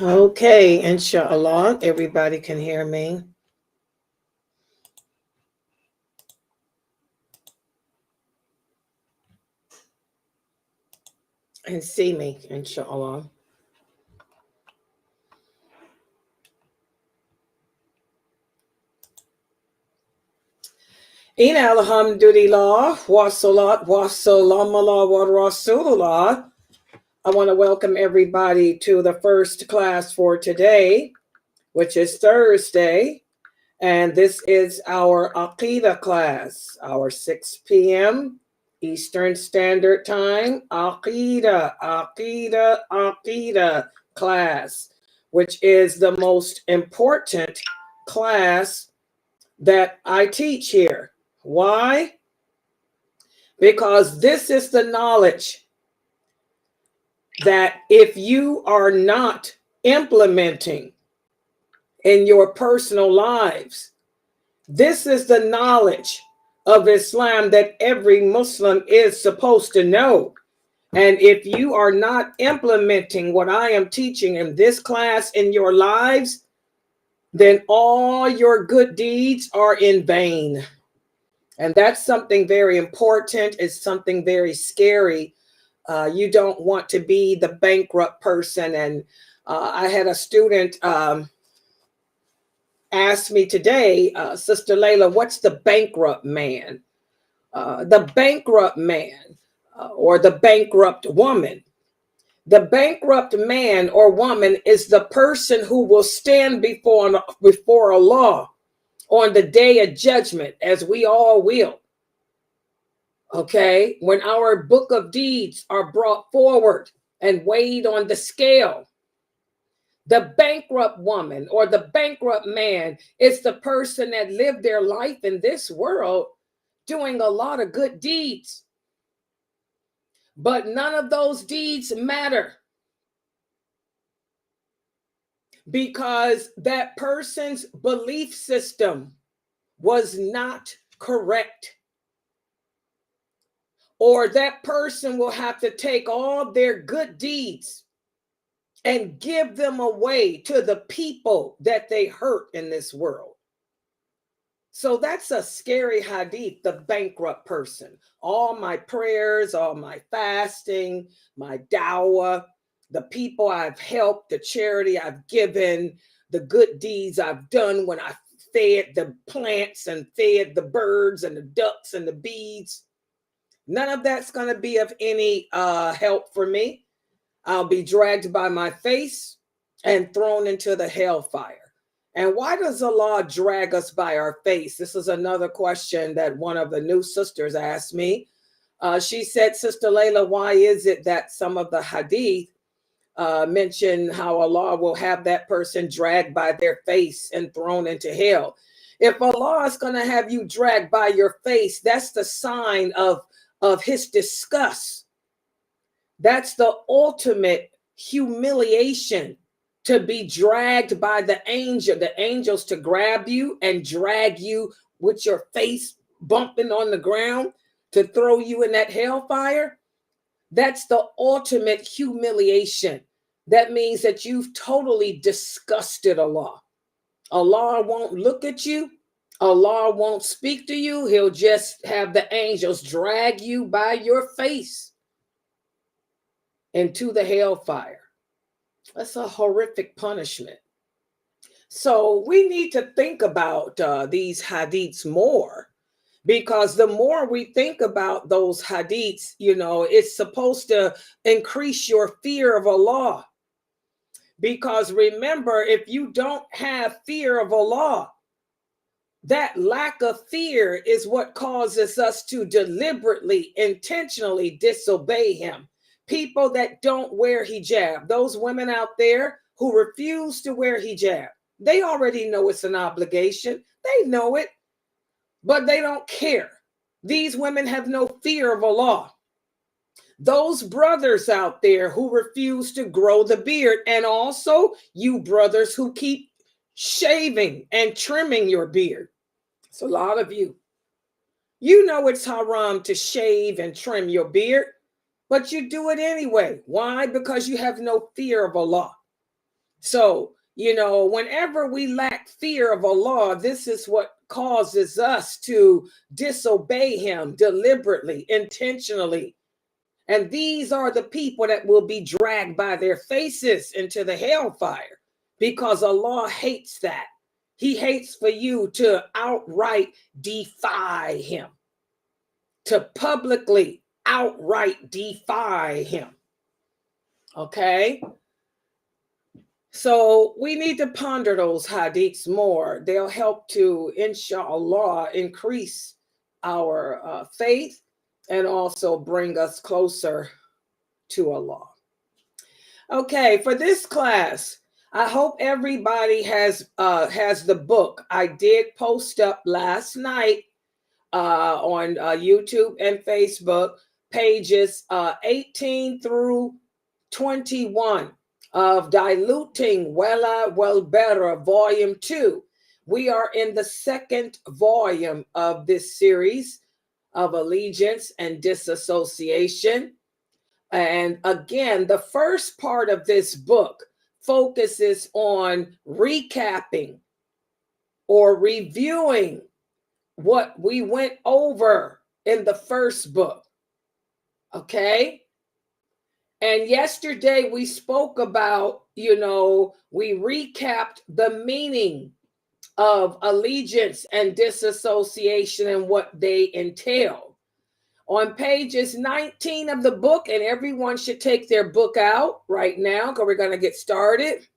Okay, inshallah, everybody can hear me and see me, inshallah. In alhamdulillah, wa salat wa salam ala wa rasulullah. I want to welcome everybody to the first class for today, which is Thursday. And this is our Aqidah class, our 6 p.m. Eastern Standard Time Aqidah class, which is the most important class that I teach here. Why? Because this is the knowledge that if you are not implementing in your personal lives, this is the knowledge of Islam that every Muslim is supposed to know. And if you are not implementing what I am teaching in this class in your lives, then all your good deeds are in vain. And that's something very important. It's something very scary. You don't want to be the bankrupt person. And I had a student asked me today, Sister Layla, what's the bankrupt man? The bankrupt man or the bankrupt woman. The bankrupt man or woman is the person who will stand before Allah on the day of judgment, as we all will. Okay, when our book of deeds are brought forward and weighed on the scale, the bankrupt woman or the bankrupt man is the person that lived their life in this world doing a lot of good deeds. But none of those deeds matter because that person's belief system was not correct. Or that person will have to take all their good deeds and give them away to the people that they hurt in this world. So that's a scary hadith, the bankrupt person. All my prayers, all my fasting, my dawah, the people I've helped, the charity I've given, the good deeds I've done when I fed the plants and fed the birds and the ducks and the bees. None of that's going to be of any help for me. I'll be dragged by my face and thrown into the hellfire. And why does Allah drag us by our face? This is another question that one of the new sisters asked me. She said, Sister Layla, why is it that some of the hadith mention how Allah will have that person dragged by their face and thrown into hell? If Allah is going to have you dragged by your face, that's the sign of his disgust. That's the ultimate humiliation, to be dragged by the angels to grab you and drag you with your face bumping on the ground to throw you in that hellfire. That's the ultimate humiliation. That means that you've totally disgusted Allah. Allah won't look at you. Allah won't speak to you. He'll just have the angels drag you by your face into the hellfire. That's a horrific punishment. So we need to think about these hadiths more, because the more we think about those hadiths, it's supposed to increase your fear of Allah. Because remember, if you don't have fear of Allah, that lack of fear is what causes us to deliberately, intentionally disobey him. People that don't wear hijab, those women out there who refuse to wear hijab, they already know it's an obligation. They know it, but they don't care. These women have no fear of Allah. Those brothers out there who refuse to grow the beard, and also you brothers who keep shaving and trimming your beard. It's a lot of you. You know it's haram to shave and trim your beard, but you do it anyway. Why? Because you have no fear of Allah. So, you know, whenever we lack fear of Allah, this is what causes us to disobey him deliberately, intentionally. And these are the people that will be dragged by their faces into the hellfire, because Allah hates that. He hates for you to outright defy him, to publicly outright defy him. Okay? So we need to ponder those hadiths more. They'll help to, inshallah, increase our faith and also bring us closer to Allah. Okay, for this class, I hope everybody has the book. I did post up last night on YouTube and Facebook, pages 18 through 21 of Diluting Wala Wal Bara, Volume 2. We are in the second volume of this series of allegiance and disassociation. And again, the first part of this book focuses on recapping or reviewing what we went over in the first book. Okay? And yesterday we spoke about, you know, we recapped the meaning of allegiance and disassociation and what they entail. On pages 19 of the book, and everyone should take their book out right now because we're going to get started.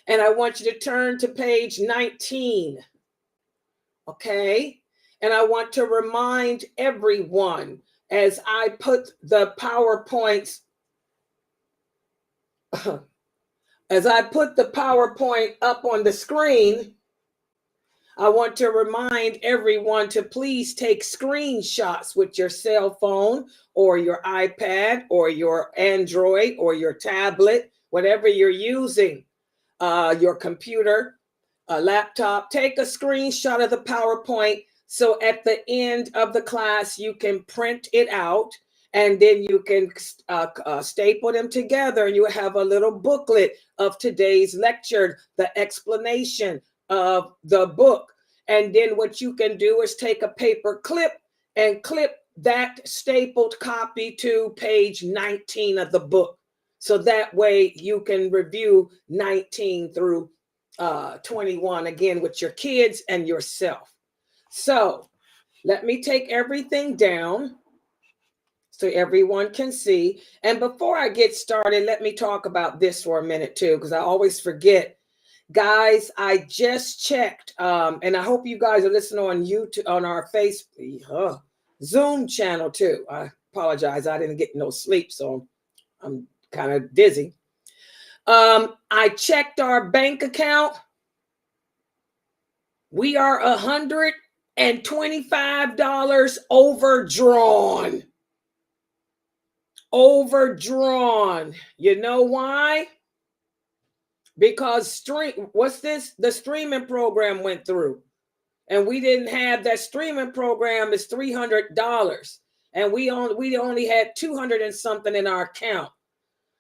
And I want you to turn to page 19. Okay? And I want to remind everyone, as I put the PowerPoints, as I put the PowerPoint up on the screen, I want to remind everyone to please take screenshots with your cell phone or your iPad or your Android or your tablet, whatever you're using, your computer, a laptop. Take a screenshot of the PowerPoint so at the end of the class you can print it out, and then you can staple them together, and you have a little booklet of today's lecture, the explanation of the book. And then what you can do is take a paper clip and clip that stapled copy to page 19 of the book. So that way you can review 19 through 21 again with your kids and yourself. So let me take everything down so everyone can see. And before I get started, let me talk about this for a minute too, because I always forget. Guys, I just checked, and I hope you guys are listening on YouTube, on our Zoom channel too. I apologize, I didn't get no sleep, so I'm kind of dizzy. I checked our bank account. We are $125 overdrawn. Overdrawn. You know why? Because the streaming program went through, and we didn't have that. Streaming program is $300, and we only had 200 and something in our account.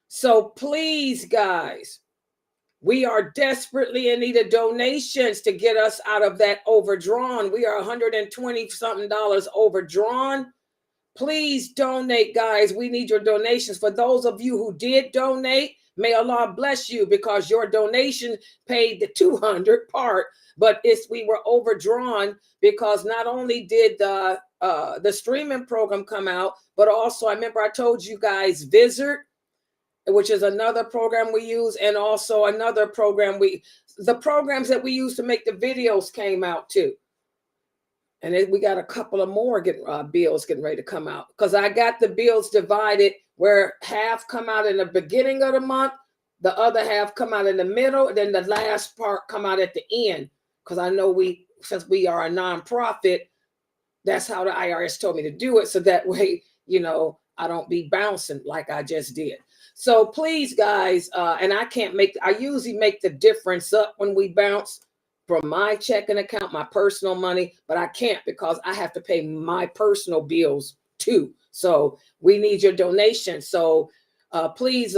So please, guys, we are desperately in need of donations to get us out of that overdrawn. We are $120 something overdrawn. Please donate, guys. We need your donations. For those of you who did donate, may Allah bless you, because your donation paid the 200 part, but we were overdrawn because not only did the streaming program come out, but also I remember I told you guys Visit, which is another program we use, and also another program the programs that we use to make the videos came out too. And then we got a couple of more bills getting ready to come out, because I got the bills divided where half come out in the beginning of the month, the other half come out in the middle, and then the last part come out at the end. Because I know since we are a nonprofit, that's how the IRS told me to do it. So that way, you know, I don't be bouncing like I just did. So please, guys, and I usually make the difference up when we bounce from my checking account, my personal money, but I can't because I have to pay my personal bills too. So we need your donation. So Please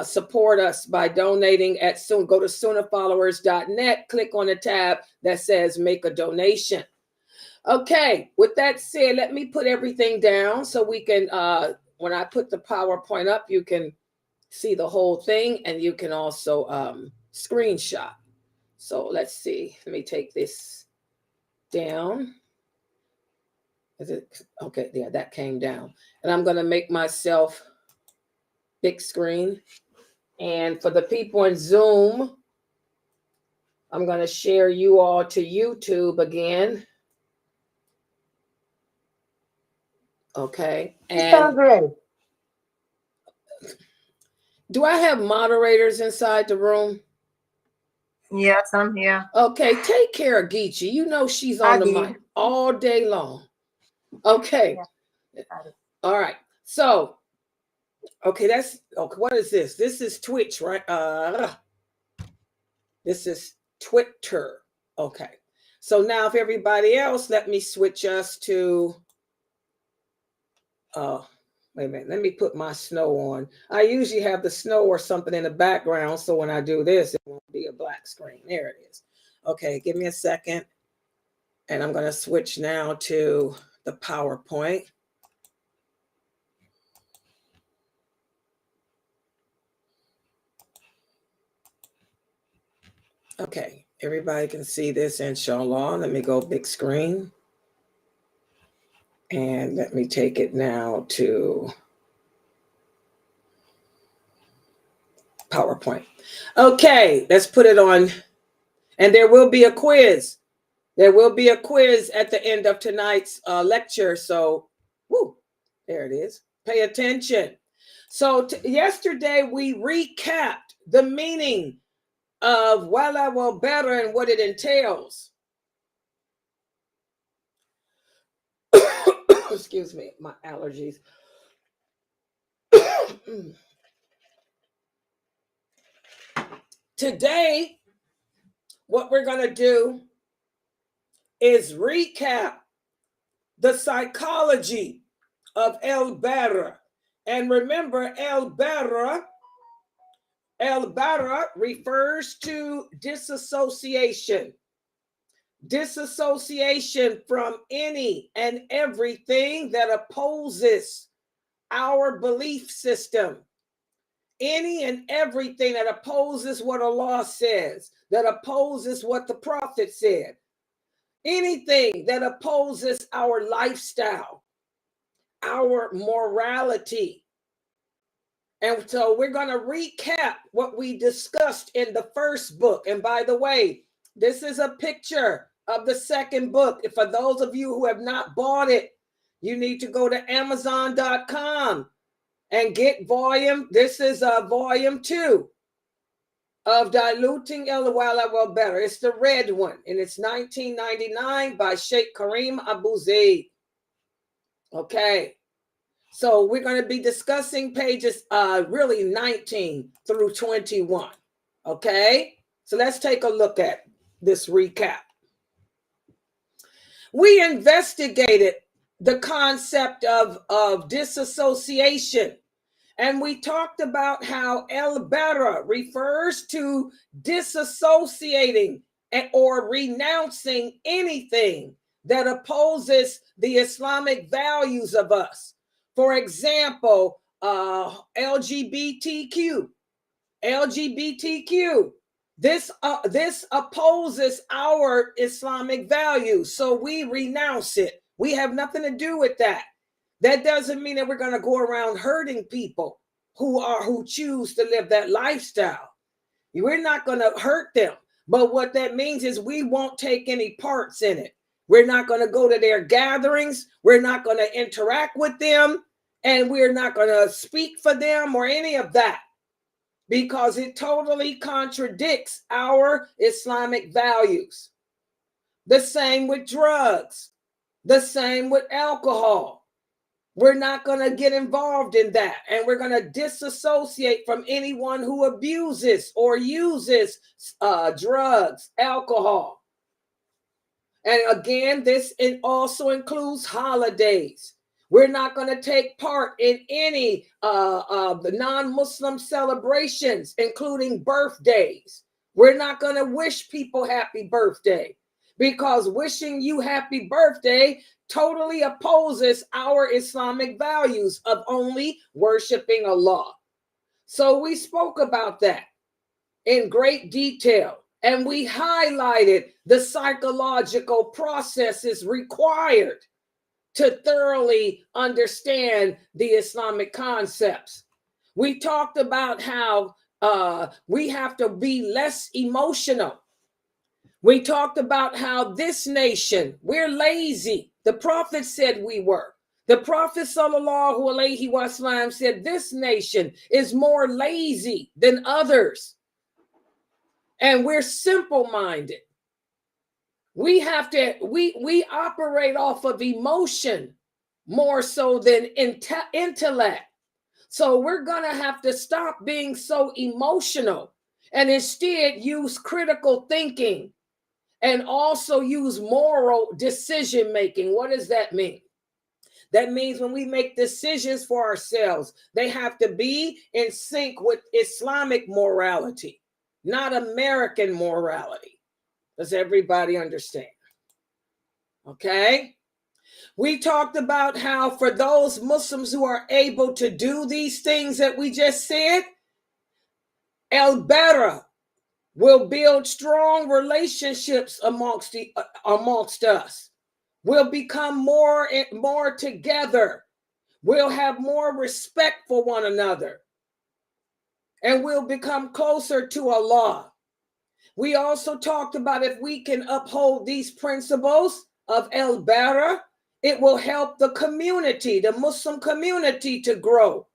support us by donating at soon. Go to Sunnahfollowers.net, click on the tab that says make a donation. Okay, with that said, let me put everything down so we can, when I put the PowerPoint up, you can see the whole thing and you can also screenshot. So let's see. Let me take this down. Is it okay? Yeah, that came down. And I'm going to make myself big screen. And for the people in Zoom, I'm going to share you all to YouTube again. Okay. And do I have moderators inside the room? Yes, I'm here. Okay, take care of Geechee. You know she's on the mic all day long. Okay. Yeah. All right. So, okay, that's okay. What is this? This is Twitch, right? This is Twitter. Okay. So now if everybody else, let me switch us to wait a minute. Let me put my snow on. I usually have the snow or something in the background. So when I do this, it won't be a black screen. There it is. Okay, give me a second. And I'm going to switch now to the PowerPoint. Okay, everybody can see this, inshallah. Let me go big screen. And let me take it now to PowerPoint. Okay, let's put it on. And there will be a quiz. There will be a quiz at the end of tonight's lecture. So, whoo, there it is. Pay attention. So yesterday we recapped the meaning of Wala wa Bara and what it entails. Excuse me, my allergies. Today, what we're going to do is recap the psychology of Bara. And remember, Bara refers to disassociation. Disassociation from any and everything that opposes our belief system. Any and everything that opposes what Allah says, that opposes what the Prophet said. Anything that opposes our lifestyle, our morality. And so we're going to recap what we discussed in the first book. And by the way, this is a picture of the second book. For those of you who have not bought it, you need to go to Amazon.com and get volume. This is volume 2 of Diluting Wala wa Bara. It's the red one, and it's 1999 by Sheikh Kareem Abu Zaid. Okay, so we're going to be discussing pages really 19 through 21. Okay, so let's take a look at this recap. We investigated the concept of disassociation. And we talked about how Bara refers to disassociating or renouncing anything that opposes the Islamic values of us. For example, LGBTQ. This opposes our Islamic values, so we renounce it. We have nothing to do with that. That doesn't mean that we're going to go around hurting people who choose to live that lifestyle. We're not going to hurt them. But what that means is we won't take any parts in it. We're not going to go to their gatherings. We're not going to interact with them. And we're not going to speak for them or any of that, because it totally contradicts our Islamic values. The same with drugs. The same with alcohol. We're not going to get involved in that. And we're going to disassociate from anyone who abuses or uses drugs, alcohol. And again, this also includes holidays. We're not going to take part in any the non-Muslim celebrations, including birthdays. We're not going to wish people happy birthday, because wishing you happy birthday totally opposes our Islamic values of only worshiping Allah. So we spoke about that in great detail, and we highlighted the psychological processes required to thoroughly understand the Islamic concepts. We talked about how we have to be less emotional. We talked about how this nation, we're lazy. The Prophet said we were. The Prophet sallallahu alaihi wasallam said this nation is more lazy than others. And we're simple-minded. We have to, we operate off of emotion more so than intellect. So we're going to have to stop being so emotional and instead use critical thinking and also use moral decision making. What does that mean? That means when we make decisions for ourselves, they have to be in sync with Islamic morality, not American morality. Does everybody understand? Okay. We talked about how for those Muslims who are able to do these things that we just said, Bara will build strong relationships amongst us. We'll become more together. We'll have more respect for one another. And we'll become closer to Allah. We also talked about if we can uphold these principles of Bara, it will help the community, the Muslim community, to grow,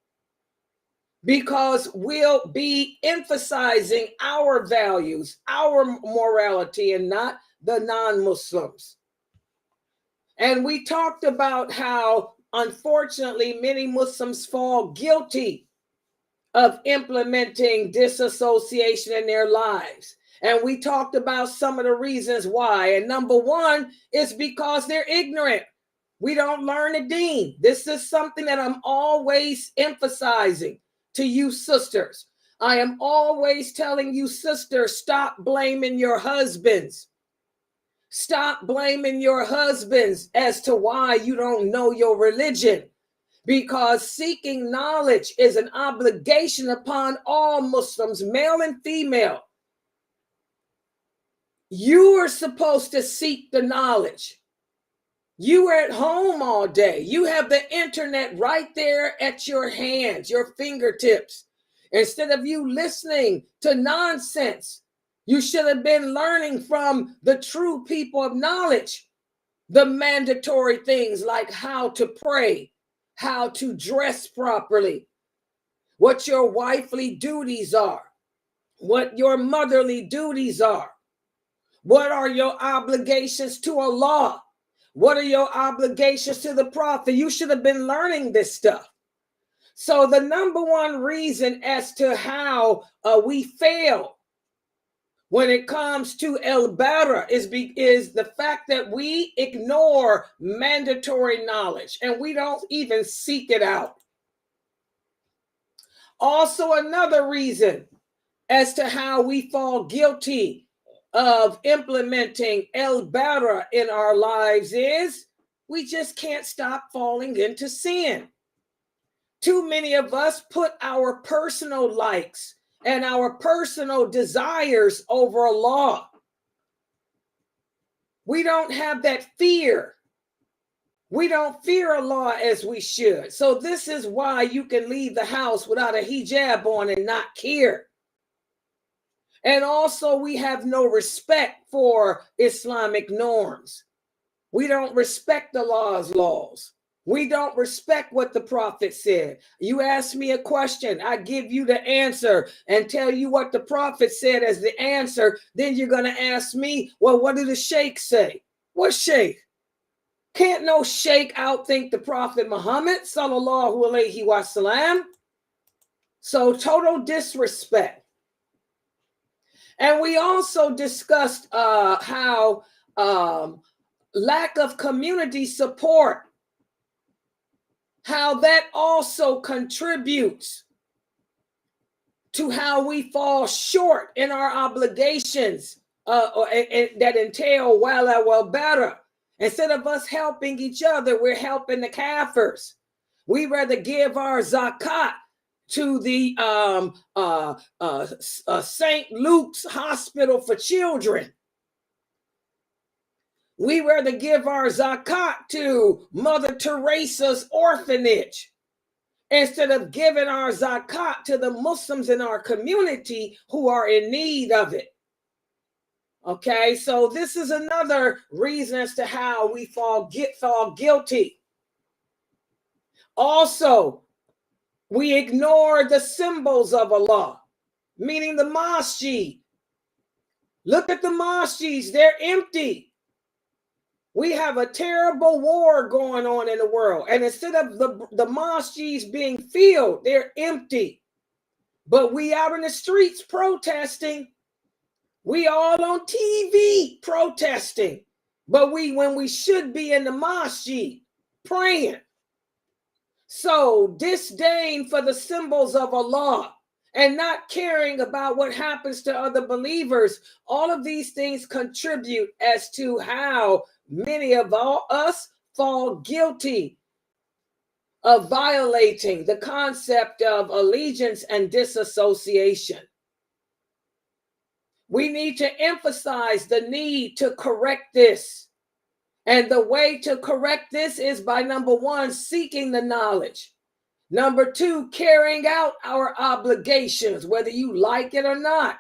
because we'll be emphasizing our values, our morality, and not the non-Muslims. And we talked about how, unfortunately, many Muslims fall guilty of implementing disassociation in their lives. And we talked about some of the reasons why. And number one is because they're ignorant. We don't learn the deen. This is something that I'm always emphasizing to you sisters. I am always telling you sisters, stop blaming your husbands. Stop blaming your husbands as to why you don't know your religion, because seeking knowledge is an obligation upon all Muslims, male and female. You are supposed to seek the knowledge. You are at home all day. You have the internet right there at your hands, your fingertips. Instead of you listening to nonsense, you should have been learning from the true people of knowledge, the mandatory things like how to pray, how to dress properly, what your wifely duties are, what your motherly duties are, what are your obligations to Allah. What are your obligations to the Prophet? You should have been learning this stuff. So the number one reason as to how we fail when it comes to Bara is the fact that we ignore mandatory knowledge and we don't even seek it out. Also, another reason as to how we fall guilty of implementing Bara in our lives is we just can't stop falling into sin. Too many of us put our personal likes and our personal desires over Allah. We don't have that fear. We don't fear Allah as we should. So this is why you can leave the house without a hijab on and not care. And also, we have no respect for Islamic norms. We don't respect Allah's laws. We don't respect what the Prophet said. You ask me a question, I give you the answer and tell you what the Prophet said as the answer. Then you're going to ask me, well, what did the sheikh say? What sheikh? Can't no sheikh outthink the Prophet Muhammad sallallahu alaihi wasallam. So total disrespect. And we also discussed how lack of community support how that also contributes to how we fall short in our obligations that entail Bara. Instead of us helping each other, we're helping the kafirs. We rather give our zakat to the St. Luke's Hospital for Children. We rather give our zakat to Mother Teresa's orphanage instead of giving our zakat to the Muslims in our community who are in need of it. Okay, so this is another reason as to how we fall guilty. Also, we ignore the symbols of Allah, meaning the masjid. Look at the masjids, they're empty. We have a terrible war going on in the world. And instead of the masjids being filled, they're empty. But we out in the streets protesting. We all on TV protesting. But when we should be in the masjid praying. So disdain for the symbols of Allah and not caring about what happens to other believers. All of these things contribute as to how many of us fall guilty of violating the concept of allegiance and disassociation. We need to emphasize the need to correct this. And the way to correct this is by, number one, seeking the knowledge. Number two, carrying out our obligations, whether you like it or not.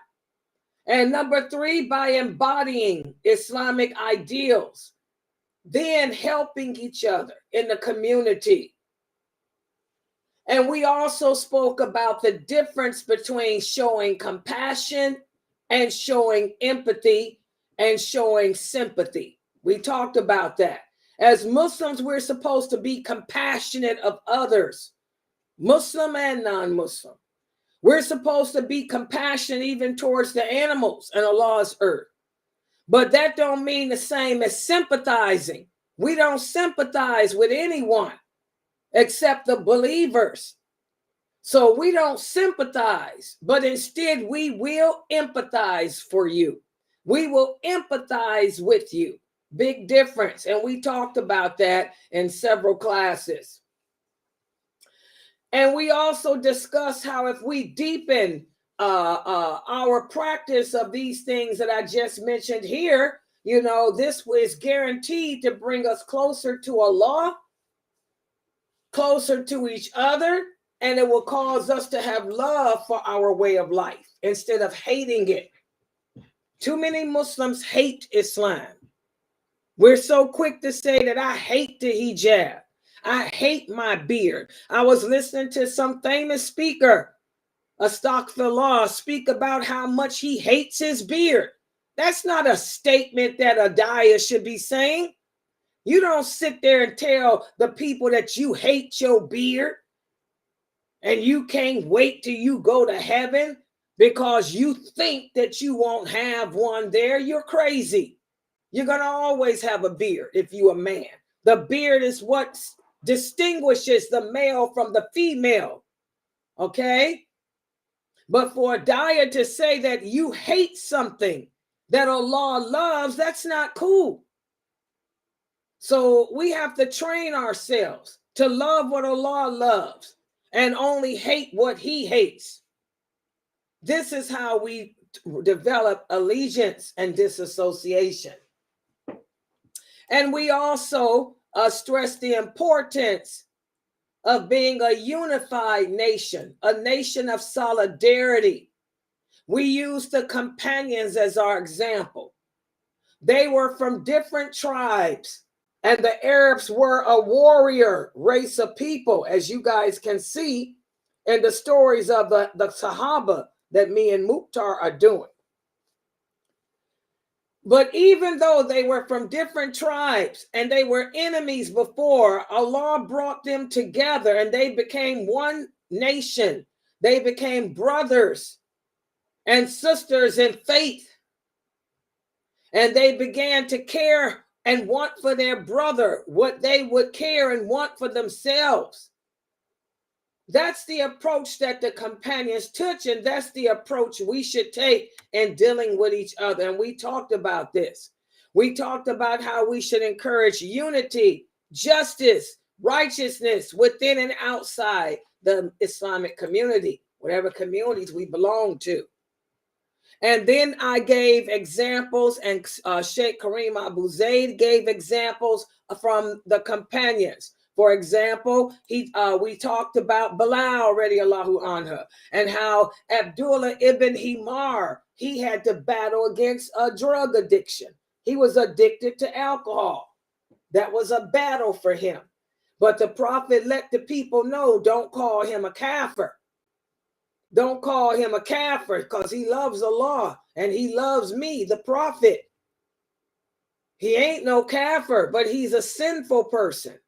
And number three, by embodying Islamic ideals. Then helping each other in the community. And we also spoke about the difference between showing compassion and showing empathy and showing sympathy. We talked about that. As Muslims, we're supposed to be compassionate of others, Muslim and non-Muslim. We're supposed to be compassionate even towards the animals on Allah's earth. But that don't mean the same as sympathizing. We don't sympathize with anyone except the believers. So we don't sympathize, but instead we will empathize for you. We will empathize with you. Big difference. And we talked about that in several classes. And we also discussed how if we deepen our practice of these things that I just mentioned here, you know, this is guaranteed to bring us closer to Allah, closer to each other, and it will cause us to have love for our way of life instead of hating it. Too many Muslims hate Islam. We're so quick to say that I hate the hijab. I hate my beard. I was listening to some famous speaker, Astaghfirullah, speak about how much he hates his beard. That's not a statement that a daya should be saying. You don't sit there and tell the people that you hate your beard and you can't wait till you go to heaven because you think that you won't have one there. You're crazy. You're going to always have a beard if you're a man. The beard is what distinguishes the male from the female. Okay? But for a daya to say that you hate something that Allah loves, that's not cool. So we have to train ourselves to love what Allah loves and only hate what He hates. This is how we develop allegiance and disassociation. And we also stress the importance of being a unified nation, a nation of solidarity. We use the companions as our example. They were from different tribes, and the Arabs were a warrior race of people, as you guys can see in the stories of the Sahaba that me and Mukhtar are doing. But even though they were from different tribes and they were enemies before, Allah brought them together and they became one nation. They became brothers and sisters in faith. And they began to care and want for their brother what they would care and want for themselves. That's the approach that the companions took, and that's the approach we should take in dealing with each other. And we talked about this. We talked about how we should encourage unity, justice, righteousness within and outside the Islamic community, whatever communities we belong to. And then I gave examples, and Sheikh Kareem Abu Zaid gave examples from the companions. For example, we talked about Bilal radiallahu anhu, and how Abdullah ibn Himar, he had to battle against a drug addiction. He was addicted to alcohol. That was a battle for him. But the Prophet let the people know, don't call him a kafir. Don't call him a kafir, because he loves Allah and he loves me, the Prophet. He ain't no kafir, but he's a sinful person.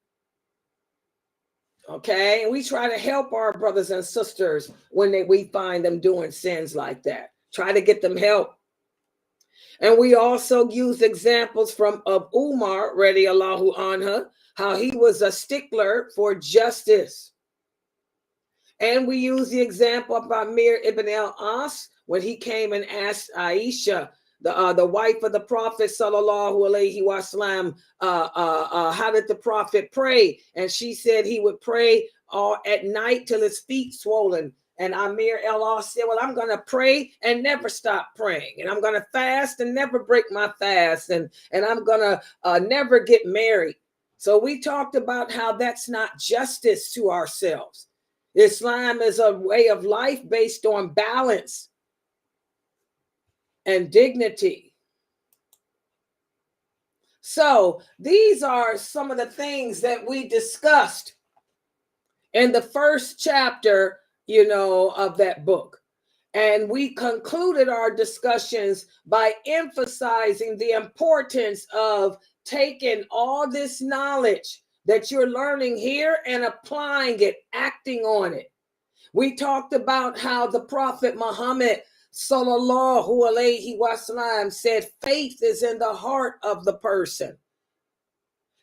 Okay, and we try to help our brothers and sisters when we find them doing sins like that. Try to get them help. And we also use examples from Umar radiallahu anhu, how he was a stickler for justice. And we use the example of Amir ibn al-As when he came and asked Aisha, the wife of the Prophet sallallahu alaihi wasallam, how did the Prophet pray? And she said he would pray at night till his feet swollen. And Amir al-As said, well, I'm going to pray and never stop praying. And I'm going to fast and never break my fast. And I'm going to never get married. So we talked about how that's not justice to ourselves. Islam is a way of life based on balance and dignity. So these are some of the things that we discussed in the first chapter, of that book. And we concluded our discussions by emphasizing the importance of taking all this knowledge that you're learning here and applying it, acting on it. We talked about how the Prophet Muhammad sallallahu alaihi wasallam said faith is in the heart of the person.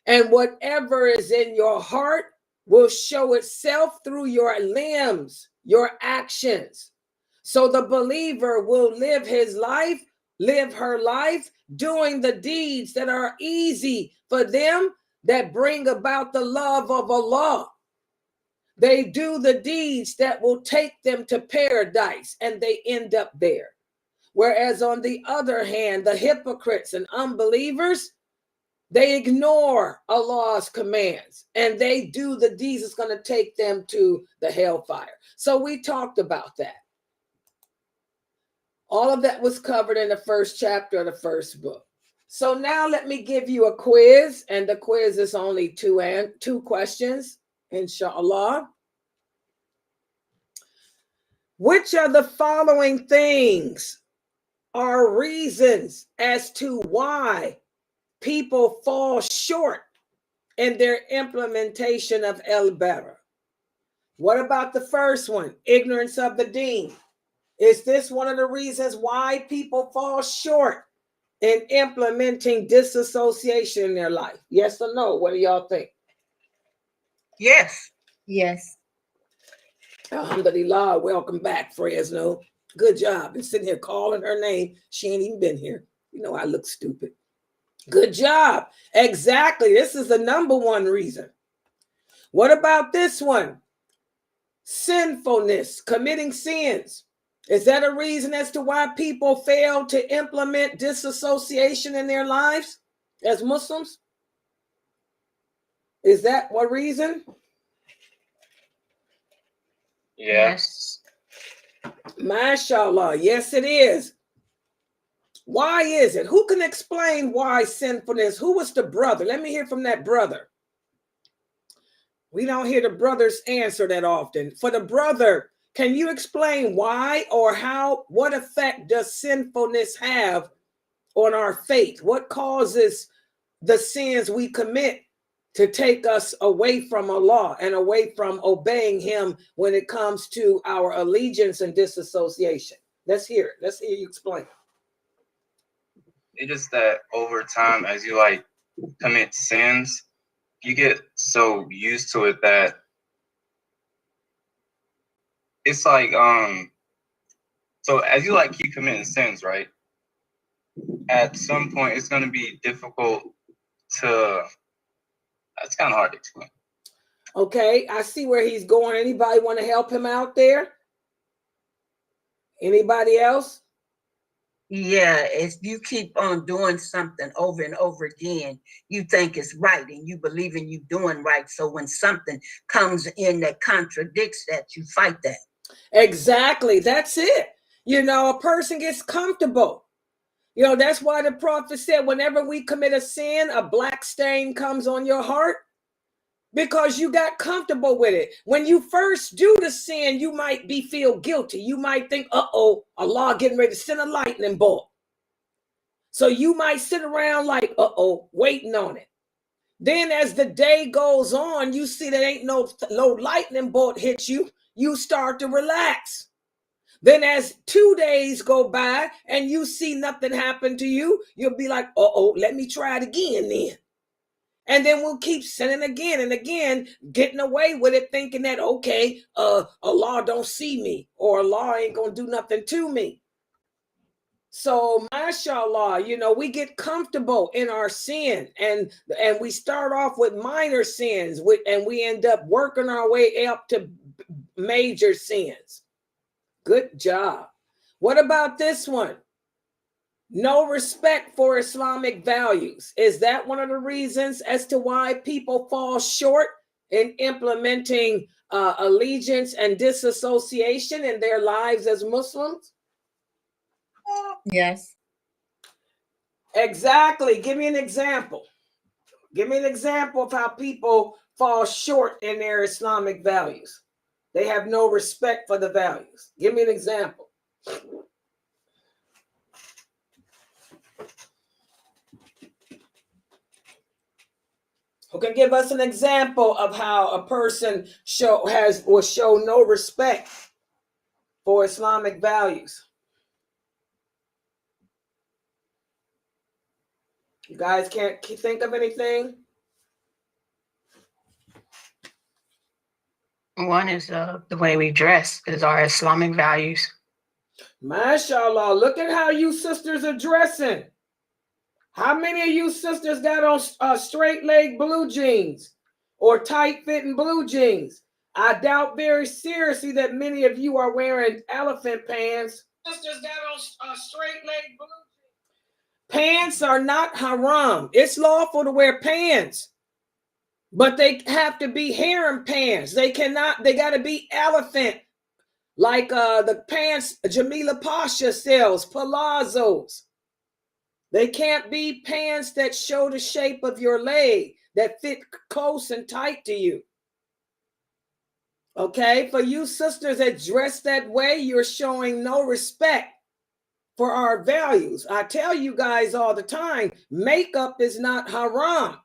And whatever is in your heart will show itself through your limbs, your actions. So the believer will live her life, doing the deeds that are easy for them, that bring about the love of Allah. They do the deeds that will take them to paradise, and they end up there. Whereas on the other hand, the hypocrites and unbelievers, they ignore Allah's commands and they do the deeds that's going to take them to the hellfire. So we talked about that. All of that was covered in the first chapter of the first book. So now let me give you a quiz, and the quiz is only two questions, inshallah. Which of the following things are reasons as to why people fall short in their implementation of Bara? What about the first one? Ignorance of the deen. Is this one of the reasons why people fall short in implementing disassociation in their life? Yes or no? What do y'all think? Yes. Yes. Alhamdulillah, welcome back, Fresno. Good job. Been sitting here calling her name. She ain't even been here. I look stupid. Good job. Exactly. This is the number one reason. What about this one? Sinfulness, committing sins. Is that a reason as to why people fail to implement disassociation in their lives as Muslims? Is that one reason? Yes. MashaAllah. Yes, it is. Why is it? Who can explain why sinfulness? Who was the brother? Let me hear from that brother. We don't hear the brothers answer that often. For the brother, can you explain why or how, what effect does sinfulness have on our faith? What causes the sins we commit to take us away from Allah and away from obeying Him when it comes to our allegiance and disassociation? Let's hear it. Let's hear you explain. It's just that over time, as you commit sins, you get so used to it that it's like so as you like keep committing sins, right? At some point, it's going to be difficult to. It's kind of hard to explain. Okay, I see where he's going. Anybody want to help him out there? Anybody else? Yeah, if you keep on doing something over and over again, you think it's right and you believe in you doing right. So when something comes in that contradicts that, you fight that. Exactly. That's it. You know, a person gets comfortable. You know, that's why the prophet said, whenever we commit a sin, a black stain comes on your heart because you got comfortable with it. When you first do the sin, you might feel guilty. You might think, uh-oh, Allah getting ready to send a lightning bolt. So you might sit around like, uh-oh, waiting on it. Then as the day goes on, you see that ain't no lightning bolt hit you. You start to relax. Then as 2 days go by and you see nothing happen to you, you'll be like, uh-oh, let me try it again then. And then we'll keep sinning again and again, getting away with it, thinking that, okay, Allah don't see me or Allah ain't going to do nothing to me. So, mashallah, you know, we get comfortable in our sin and we start off with minor sins and we end up working our way up to major sins. Good job. What about this one? No respect for Islamic values. Is that one of the reasons as to why people fall short in implementing allegiance and disassociation in their lives as Muslims? Yes. Exactly. Give me an example. Give me an example of how people fall short in their Islamic values. They have no respect for the values. Give me an example. Who can give us an example of how a person will show no respect for Islamic values? You guys can't think of anything? One is the way we dress is our Islamic values. MashaAllah, look at how you sisters are dressing. How many of you sisters got on straight leg blue jeans or tight fitting blue jeans? I doubt very seriously that many of you are wearing elephant pants. Sisters got on straight leg blue jeans. Pants are not haram. It's lawful to wear pants, but they have to be harem pants. They got to be elephant, like the pants Jamila Pasha sells, palazzos. They can't be pants that show the shape of your leg, that fit close and tight to you. Okay, for you sisters that dress that way, you're showing no respect for our values. I tell you guys all the time, makeup is not haram.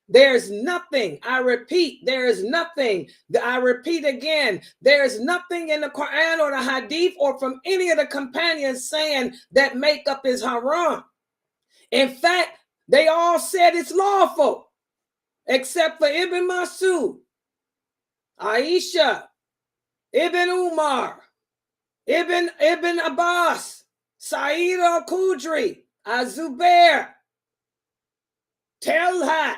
There's nothing, I repeat, there is nothing, I repeat again, there's nothing in the Quran or the Hadith or from any of the companions saying that makeup is haram. In fact, they all said it's lawful, except for Ibn Masud, Aisha, Ibn Umar, Ibn Abbas, Sa'id al-Khudri, Az-Zubair, Talha,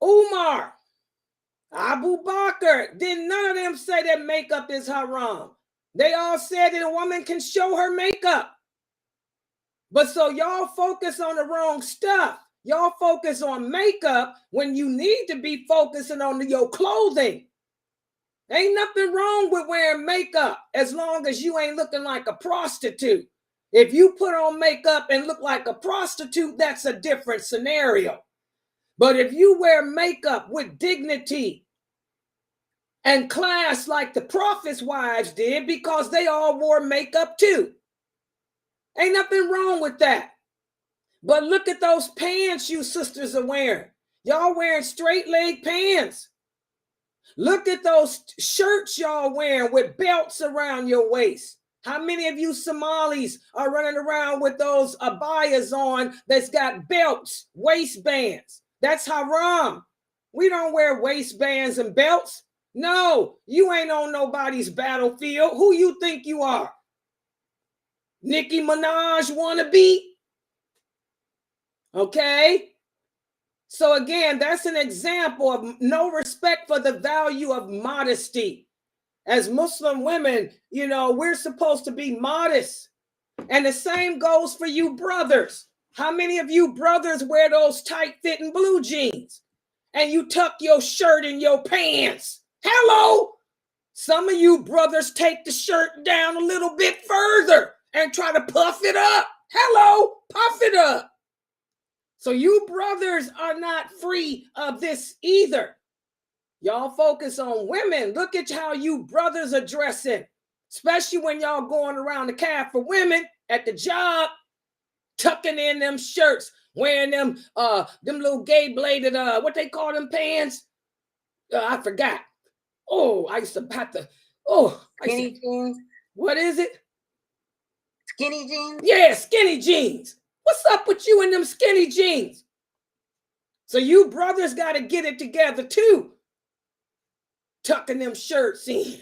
Umar, Abu Bakr. Did none of them say that makeup is haram? They all said that a woman can show her makeup. But so y'all focus on the wrong stuff. Y'all focus on makeup when you need to be focusing on your clothing. Ain't nothing wrong with wearing makeup as long as you ain't looking like a prostitute. If you put on makeup and look like a prostitute, that's a different scenario. But if you wear makeup with dignity and class like the prophets' wives did, because they all wore makeup too, ain't nothing wrong with that. But look at those pants you sisters are wearing. Y'all wearing straight leg pants. Look at those shirts y'all wearing with belts around your waist. How many of you Somalis are running around with those abayas on that's got belts, waistbands? That's haram. We don't wear waistbands and belts. No, you ain't on nobody's battlefield. Who you think you are? Nicki Minaj wannabe? Okay. So again, that's an example of no respect for the value of modesty. As Muslim women, you know, we're supposed to be modest. And the same goes for you brothers. How many of you brothers wear those tight-fitting blue jeans and you tuck your shirt in your pants? Hello? Some of you brothers take the shirt down a little bit further and try to puff it up. Hello? Puff it up. So you brothers are not free of this either. Y'all focus on women. Look at how you brothers are dressing, especially when y'all going around the cab for women at the job, tucking in them shirts, wearing them little gay bladed, what they call them pants? I forgot. Oh, I used to have to, Skinny jeans? What is it? Skinny jeans? Yeah, skinny jeans. What's up with you in them skinny jeans? So you brothers got to get it together too. Tucking them shirts in.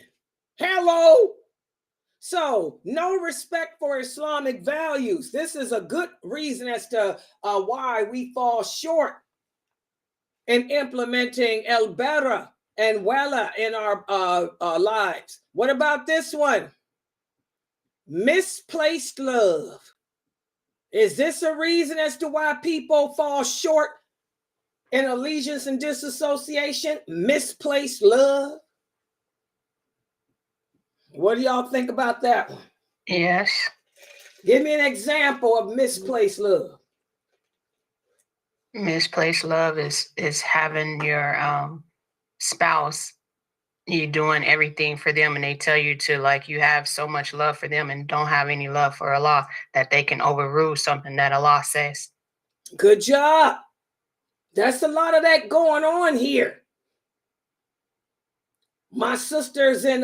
Hello? So no respect for Islamic values. This is a good reason as to why we fall short in implementing Bara and Wala in our lives. What about this one? Misplaced love. Is this a reason as to why people fall short in allegiance and disassociation? Misplaced love. What do y'all think about that one? Yes. Give me an example of misplaced love. Misplaced love is having your spouse, you doing everything for them, and they tell you to, like, you have so much love for them and don't have any love for Allah, that they can overrule something that Allah says. Good job. That's a lot of that going on here. My sister's in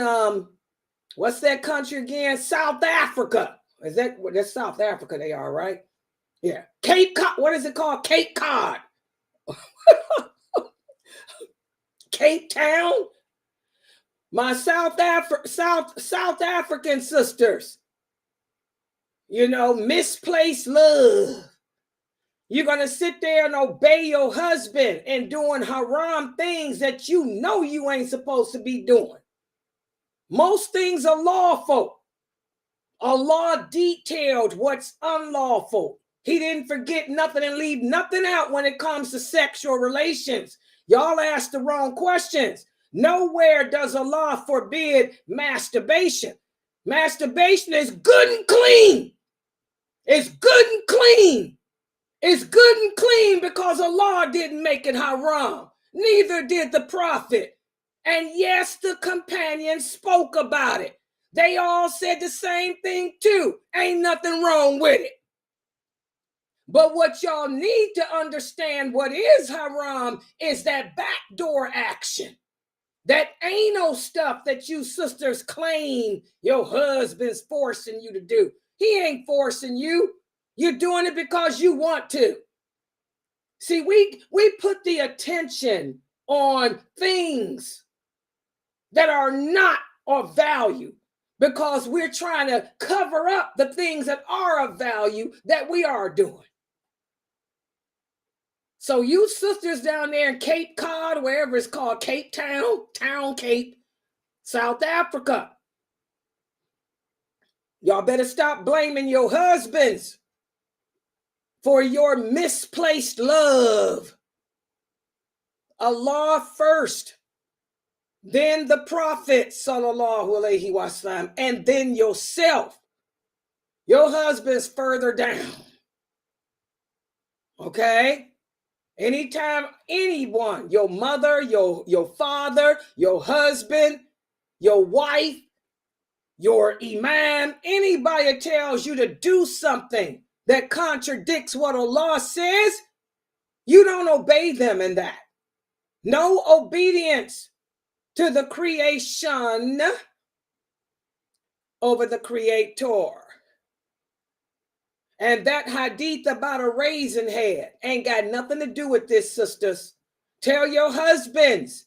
what's that country again? South Africa. That's South Africa they are, right? Yeah. Cape Cod. What is it called? Cape Cod. Cape Town. My South African sisters. You know, misplaced love. You're going to sit there and obey your husband and doing haram things that you know you ain't supposed to be doing. Most things are lawful. Allah detailed what's unlawful. He didn't forget nothing and leave nothing out when it comes to sexual relations. Y'all asked the wrong questions. Nowhere does Allah forbid masturbation. Masturbation is good and clean. It's good and clean. It's good and clean because Allah didn't make it haram. Neither did the Prophet. And yes, the companions spoke about it. They all said the same thing too. Ain't nothing wrong with it. But what y'all need to understand, what is haram, is that backdoor action. That anal stuff that you sisters claim your husband's forcing you to do. He ain't forcing you. You're doing it because you want to. See, we put the attention on things that are not of value because we're trying to cover up the things that are of value that we are doing. So you sisters down there in Cape Cod, wherever it's called, Cape Town, Cape, South Africa, y'all better stop blaming your husbands for your misplaced love. Allah first, then the Prophet, sallallahu alaihi wasallam, and then yourself. Your husband's further down. Okay? Anytime anyone, your mother, your father, your husband, your wife, your imam, anybody tells you to do something that contradicts what Allah says, you don't obey them in that. No obedience to the creation over the creator. And that hadith about a raisin head ain't got nothing to do with this, sisters. Tell your husbands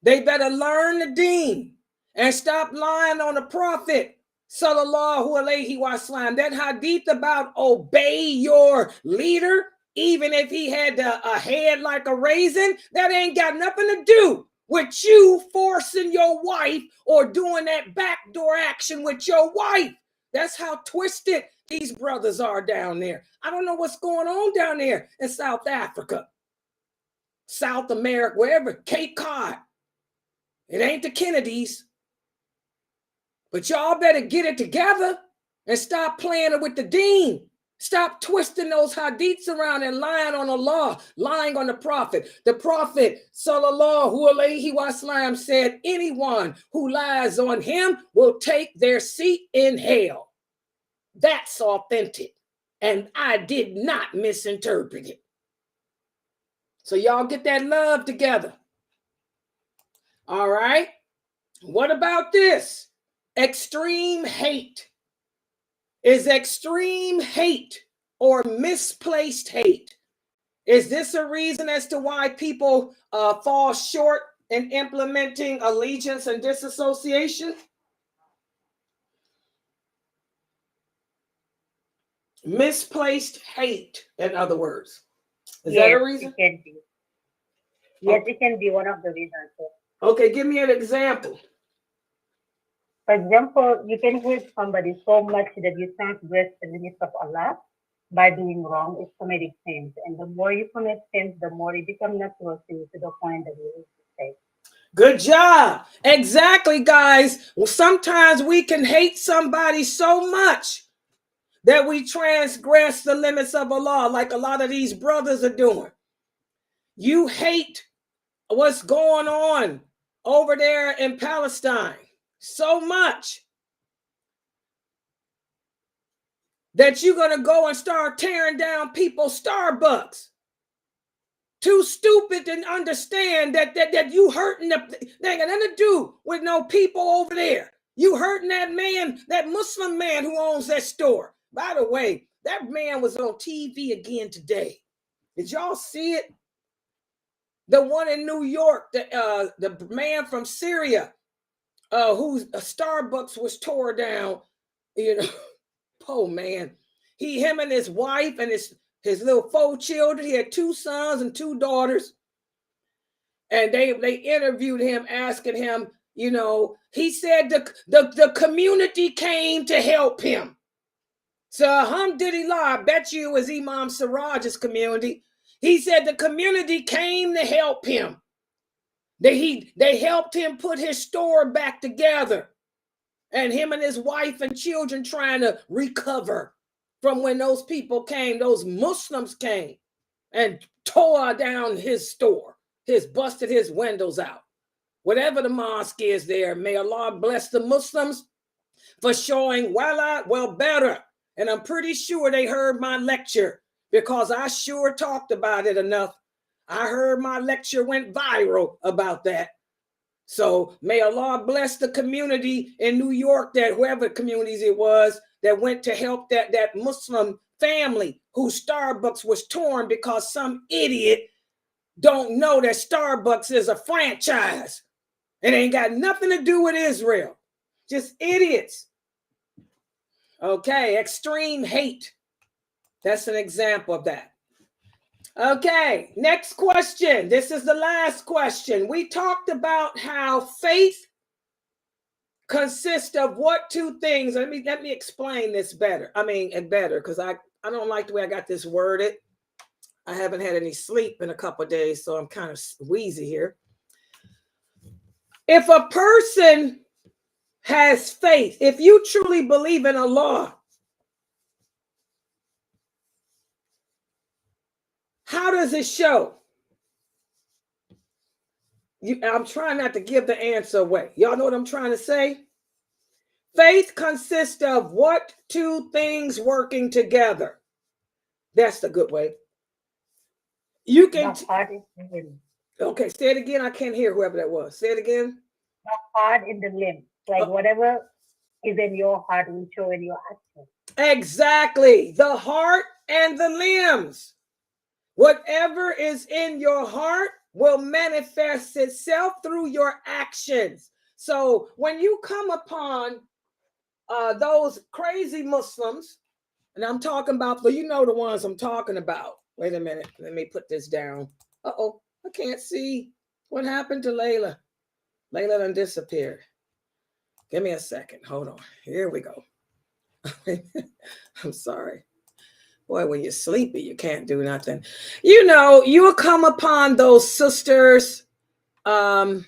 They better learn the deen and stop lying on the prophet. Sallallahu alaihi wasallam. That hadith about obey your leader, even if he had a head like a raisin, that ain't got nothing to do with you forcing your wife or doing that backdoor action with your wife. That's how twisted these brothers are down there. I don't know what's going on down there in South Africa, South America, wherever, Cape Cod. It ain't the Kennedys. But y'all better get it together and stop playing it with the deen. Stop twisting those hadiths around and lying on Allah, lying on the prophet. The prophet, sallallahu alaihi wasallam, said, anyone who lies on him will take their seat in hell. That's authentic. And I did not misinterpret it. So y'all get that love together. All right. What about this? Extreme hate. Is extreme hate or misplaced hate, is this a reason as to why people fall short in implementing allegiance and disassociation? Misplaced hate, in other words. Is that a reason? It can be. Yes, it can be one of the reasons. Okay, give me an example. For example, you can hate somebody so much that you transgress the limits of Allah by doing wrong, is committing sins. And the more you commit sins, the more it becomes natural to you, to the point that you say. Good job. Exactly, guys. Well, sometimes we can hate somebody so much that we transgress the limits of Allah, like a lot of these brothers are doing. You hate what's going on over there in Palestine so much that you're going to go and start tearing down people's Starbucks. Too stupid to understand that you hurting them. They ain't got nothing to do with no people over there. You hurting that man, that Muslim man who owns that store. By the way, that man was on TV again today. Did y'all see it? The one in New York, the man from Syria, whose Starbucks was tore down, you know. Oh man, him and his wife and his little 4 children. He had 2 sons and 2 daughters, and they interviewed him, asking him, you know, he said the community came to help him. So alhamdulillah, I bet you it was Imam Siraj's community. He said the community came to help him. They helped him put his store back together. And him and his wife and children trying to recover from when those people came, those Muslims came and tore down his store, busted his windows out. Whatever the mosque is there, may Allah bless the Muslims for showing well better. And I'm pretty sure they heard my lecture because I sure talked about it enough. I heard my lecture went viral about that. So may Allah bless the community in New York, that whoever communities it was that went to help that Muslim family whose Starbucks was torn because some idiot don't know that Starbucks is a franchise. It ain't got nothing to do with Israel. Just idiots. Okay, extreme hate. That's an example of that. Okay, next question. This is the last question. We talked about how faith consists of what 2 things. Let me explain this better. Better, because I don't like the way I got this worded. I haven't had any sleep in a couple of days, so I'm kind of wheezy here. If a person has faith, if you truly believe in Allah, how does it show? I'm trying not to give the answer away. Y'all know what I'm trying to say? Faith consists of what 2 things working together? That's the good way. You can. Okay, say it again. I can't hear whoever that was. Say it again. The heart in the limb. Like whatever is in your heart will show in your action. Exactly. The heart and the limbs. Whatever is in your heart will manifest itself through your actions. So when you come upon those crazy Muslims, and I'm talking about the ones I'm talking about. Wait a minute, let me put this down. Uh-oh, I can't see. What happened to Layla? Layla done disappeared. Give me a second. Hold on. Here we go. I'm sorry. Boy, when you're sleepy, you can't do nothing. You'll come upon those sisters who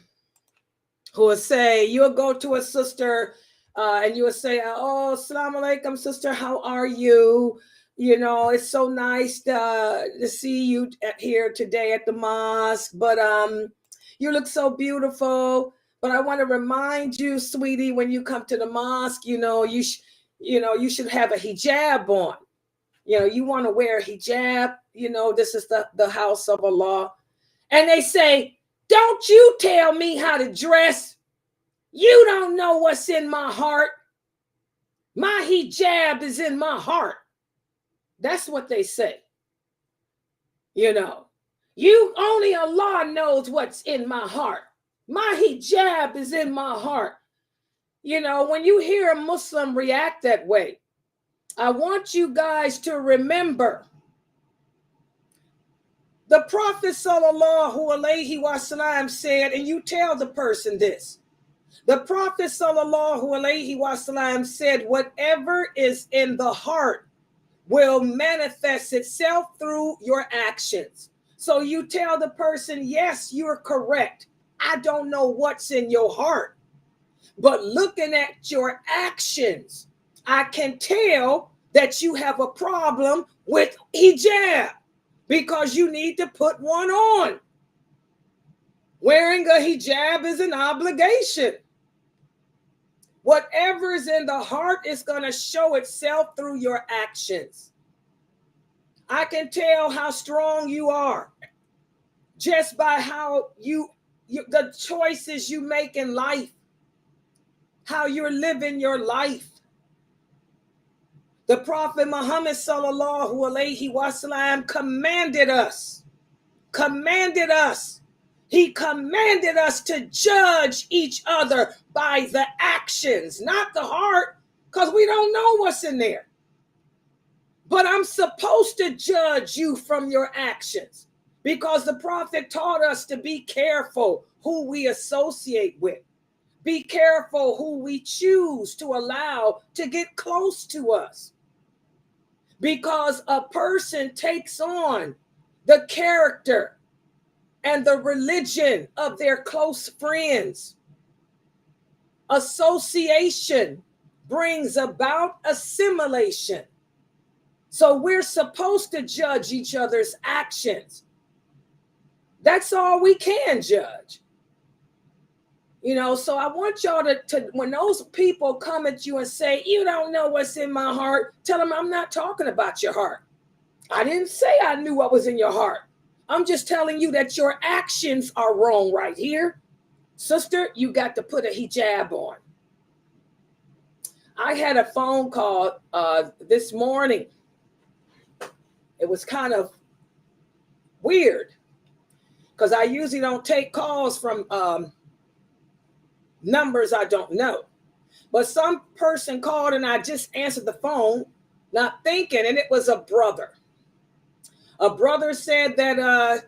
will say, you'll go to a sister and you will say, oh, assalamu alaikum, sister, how are you? It's so nice to see you here today at the mosque, but you look so beautiful. But I want to remind you, sweetie, when you come to the mosque, you should have a hijab on. You want to wear a hijab. This is the house of Allah. And they say, don't you tell me how to dress. You don't know what's in my heart. My hijab is in my heart. That's what they say. You only Allah knows what's in my heart. My hijab is in my heart. When you hear a Muslim react that way, I want you guys to remember the Prophet sallallahu alaihi wasallam said, and you tell the person this. The Prophet sallallahu alaihi wasallam said, whatever is in the heart will manifest itself through your actions. So you tell the person, yes, you're correct. I don't know what's in your heart, but looking at your actions, I can tell that you have a problem with hijab because you need to put one on. Wearing a hijab is an obligation. Whatever's in the heart is going to show itself through your actions. I can tell how strong you are just by how the choices you make in life, how you're living your life. The Prophet Muhammad sallallahu alaihi wasallam commanded us. He commanded us to judge each other by the actions, not the heart, because we don't know what's in there. But I'm supposed to judge you from your actions because the Prophet taught us to be careful who we associate with. Be careful who we choose to allow to get close to us. Because a person takes on the character and the religion of their close friends. Association brings about assimilation. So we're supposed to judge each other's actions. That's all we can judge. So I want y'all to, when those people come at you and say, you don't know what's in my heart, tell them I'm not talking about your heart. I didn't say I knew what was in your heart. I'm just telling you that your actions are wrong right here. Sister, you got to put a hijab on. I had a phone call this morning. It was kind of weird because I usually don't take calls from numbers I don't know. But some person called and I just answered the phone, not thinking, and it was a brother. A brother said that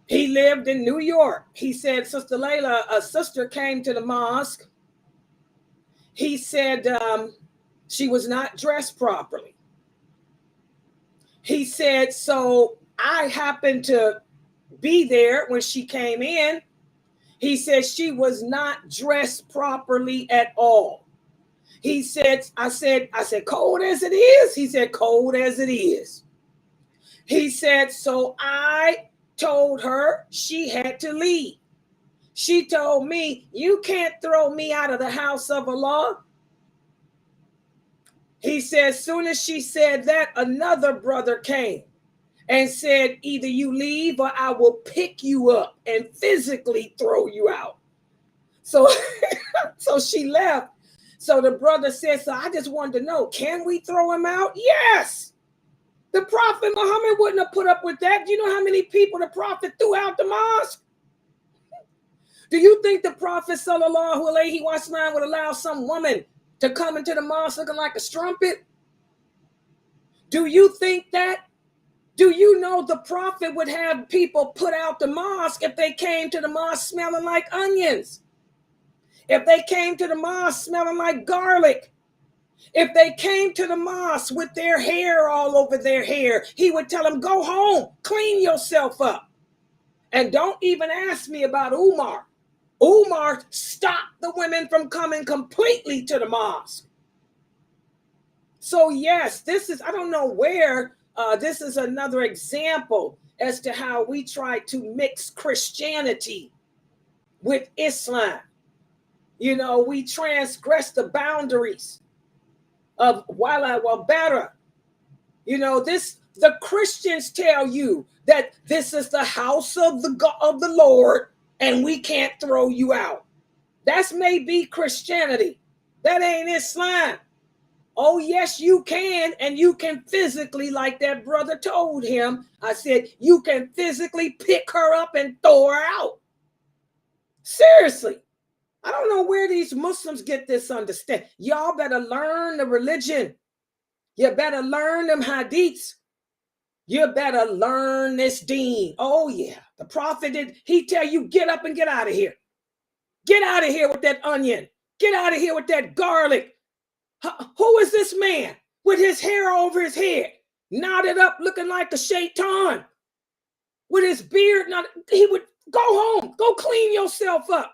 he lived in New York. He said, Sister Layla, a sister came to the mosque. He said she was not dressed properly. He said, so I happened to be there when she came in. He said she was not dressed properly at all. He said, I said, cold as it is? He said, cold as it is. He said, so I told her she had to leave. She told me, you can't throw me out of the house of Allah. He said, as soon as she said that, another brother came and said, either you leave or I will pick you up and physically throw you out. So, so she left. So the brother said, so I just wanted to know, can we throw him out? Yes. The Prophet Muhammad wouldn't have put up with that. Do you know how many people the Prophet threw out the mosque? Do you think the Prophet sallallahu alaihi wasallam would allow some woman to come into the mosque looking like a strumpet? Do you think that? Do you know the Prophet would have people put out the mosque if they came to the mosque smelling like onions? If they came to the mosque smelling like garlic? If they came to the mosque with their hair all over their hair, he would tell them, go home, clean yourself up. And don't even ask me about Umar. Umar stopped the women from coming completely to the mosque. So yes, this is, I don't know where, this is another example as to how we try to mix Christianity with Islam. You know, we transgress the boundaries of Bara. You know, the Christians tell you that this is the house of the Lord and we can't throw you out. That's maybe Christianity. That ain't Islam. Oh, yes, you can. And you can physically, like that brother told him, I said, you can physically pick her up and throw her out. Seriously. I don't know where these Muslims get this understanding. Y'all better learn the religion. You better learn them hadiths. You better learn this deen. Oh, yeah. The Prophet did. He tell you, get up and get out of here. Get out of here with that onion. Get out of here with that garlic. Who is this man with his hair over his head, knotted up looking like a shaitan, with his beard? He would go home, go clean yourself up.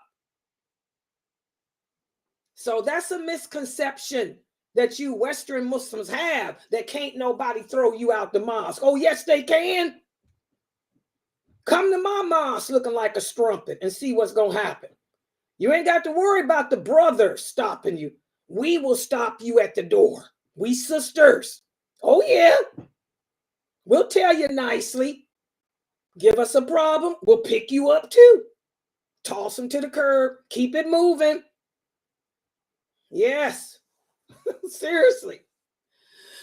So that's a misconception that you Western Muslims have, that can't nobody throw you out the mosque. Oh, yes, they can. Come to my mosque looking like a strumpet and see what's going to happen. You ain't got to worry about the brother stopping you. We will stop you at the door. We sisters. Oh, yeah. We'll tell you nicely. Give us a problem. We'll pick you up too. Toss them to the curb. Keep it moving. Yes. Seriously.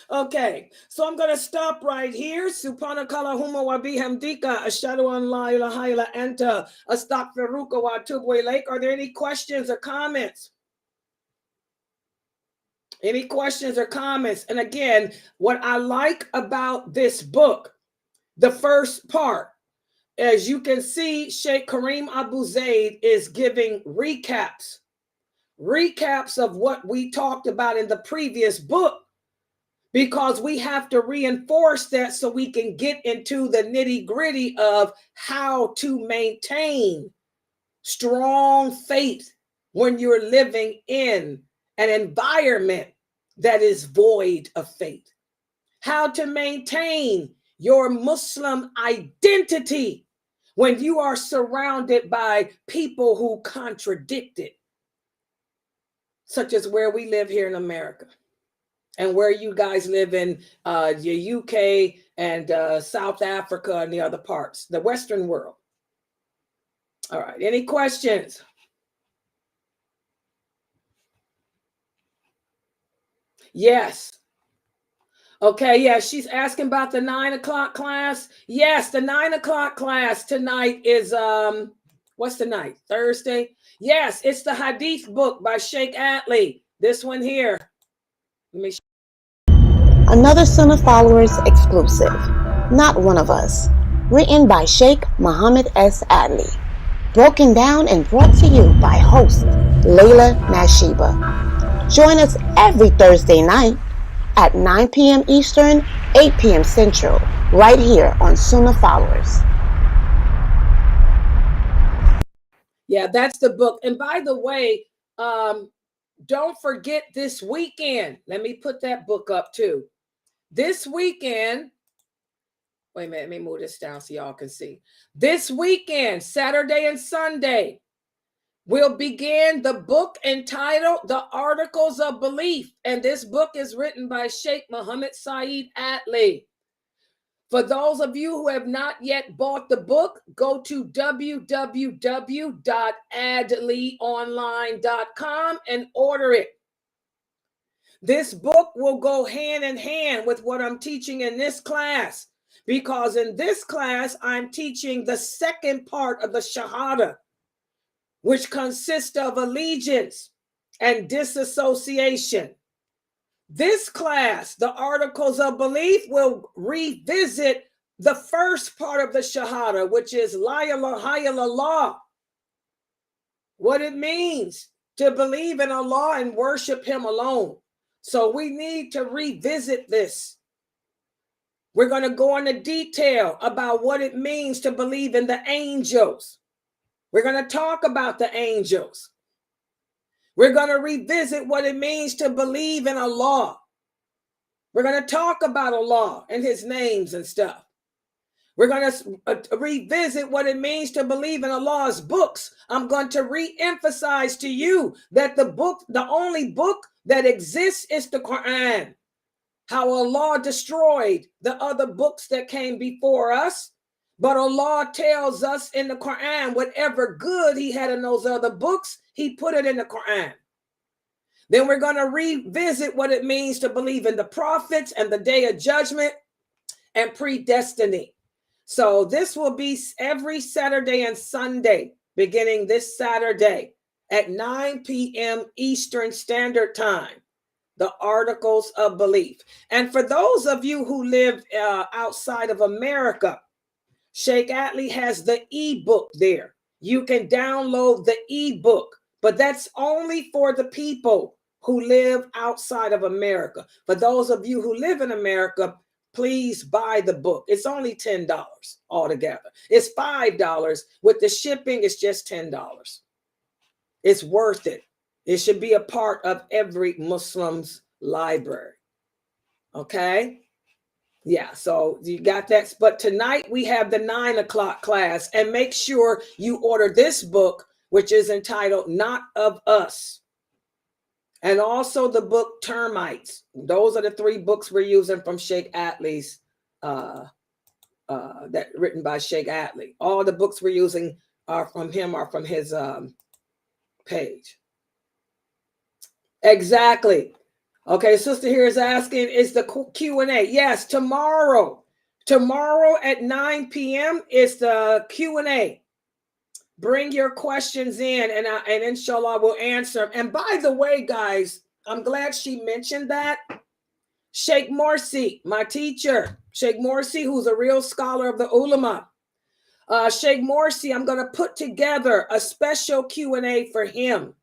Okay, so I'm going to stop right here. Subhanakallahumma wa bihamdika ashhadu an la ilaha illa anta astaghfiruka wa atubu ilaik. Are there any questions or comments? Any questions or comments? And again, what I like about this book, the first part, as you can see, Sheikh Kareem Abu Zaid is giving recaps of what we talked about in the previous book, because we have to reinforce that so we can get into the nitty-gritty of how to maintain strong faith when you're living in an environment that is void of faith. How to maintain your Muslim identity when you are surrounded by people who contradict it, such as where we live here in America and where you guys live in the UK and South Africa and the other parts, the Western world. All right, any questions? Yes. Okay, yeah, she's asking about the 9 o'clock class. Yes, the 9 o'clock class tonight is, what's the night? Thursday? Yes, it's the Hadith book by Sheikh Atlee. This one here. Let me Another Sunnah Followers exclusive, Not One of Us, written by Sheikh Muhammad S. Atlee, broken down and brought to you by host lailanasheeba. Join us every Thursday night at 9 p.m. Eastern, 8 p.m. Central, right here on Sunnahfollowers. Yeah, that's the book. And by the way, don't forget this weekend. Let me put that book up too. This weekend, wait a minute, let me move this down so y'all can see. This weekend, Saturday and Sunday, we'll begin the book entitled The Articles of Belief. And this book is written by Sheikh Muhammad Saeed Atlee. For those of you who have not yet bought the book, go to www.adleeonline.com and order it. This book will go hand in hand with what I'm teaching in this class, because in this class, I'm teaching the second part of the Shahada. which consists of allegiance and disassociation. This class, the Articles of Belief, will revisit the first part of the Shahada, which is La ilaha illallah, what it means to believe in Allah and worship Him alone. So we need to revisit this. We're going to go into detail about what it means to believe in the angels. We're going to talk about the angels. We're going to revisit what it means to believe in Allah. We're going to talk about Allah and His names and stuff. We're going to revisit what it means to believe in Allah's books. I'm going to re-emphasize to you that the only book that exists is the Quran. How Allah destroyed the other books that came before us. But Allah tells us in the Quran, whatever good He had in those other books, He put it in the Quran. Then we're going to revisit what it means to believe in the prophets and the day of judgment and predestiny. So this will be every Saturday and Sunday, beginning this Saturday at 9 p.m. Eastern Standard Time, the Articles of Belief. And for those of you who live outside of America, Sheikh Atlee has the ebook there. You can download the ebook, but that's only for the people who live outside of America. For those of you who live in America, please buy the book. It's only $10 altogether. It's $5. With the shipping, it's just $10. It's worth it. It should be a part of every Muslim's library. Okay? Yeah, so you got that. But tonight we have the 9 o'clock class, and make sure you order this book, which is entitled Not of Us. And also the book Termites. Those are the 3 books we're using from Sheikh Atlee's, that written by Sheikh Atlee. All the books we're using are from him, are from his page. Exactly. Okay, sister here is asking, is the Q&A? Yes, tomorrow at 9 p.m. is the Q&A. Bring your questions in, and inshallah we'll answer. And by the way, guys, I'm glad she mentioned that. Sheikh Morsi, my teacher, Sheikh Morsi, who's a real scholar of the ulama. Sheikh Morsi, I'm going to put together a special Q&A for him.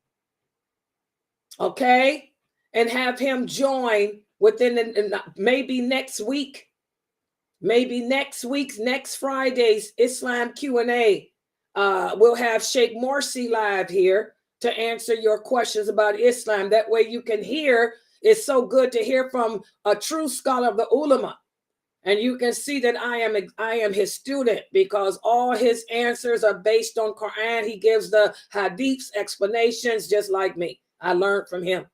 Okay? And have him join within maybe next week. Maybe next Friday's Islam Q&A. We'll have Sheikh Morsi live here to answer your questions about Islam. That way you can hear. It's so good to hear from a true scholar of the ulama. And you can see that I am his student, because all his answers are based on Quran. He gives the hadiths, explanations, just like me. I learned from him.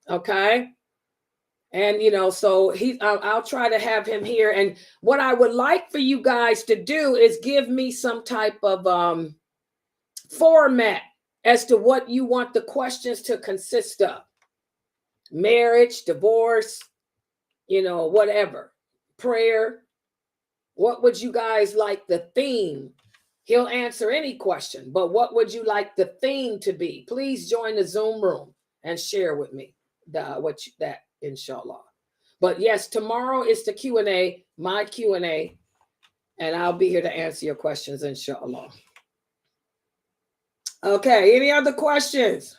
Okay. And, so I'll try to have him here. And what I would like for you guys to do is give me some type of format as to what you want the questions to consist of. Marriage, divorce, whatever. Prayer. What would you guys like the theme? He'll answer any question, but what would you like the theme to be? Please join the Zoom room and share with me that, inshallah. But yes, tomorrow is the Q&A, my Q&A, and I'll be here to answer your questions, inshallah. Okay, any other questions?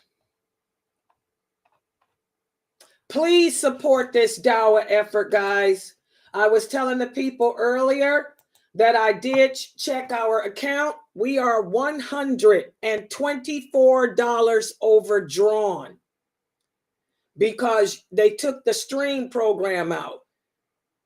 Please support this dawah effort, guys. I was telling the people earlier that I did check our account. We are $124 overdrawn, because they took the stream program out.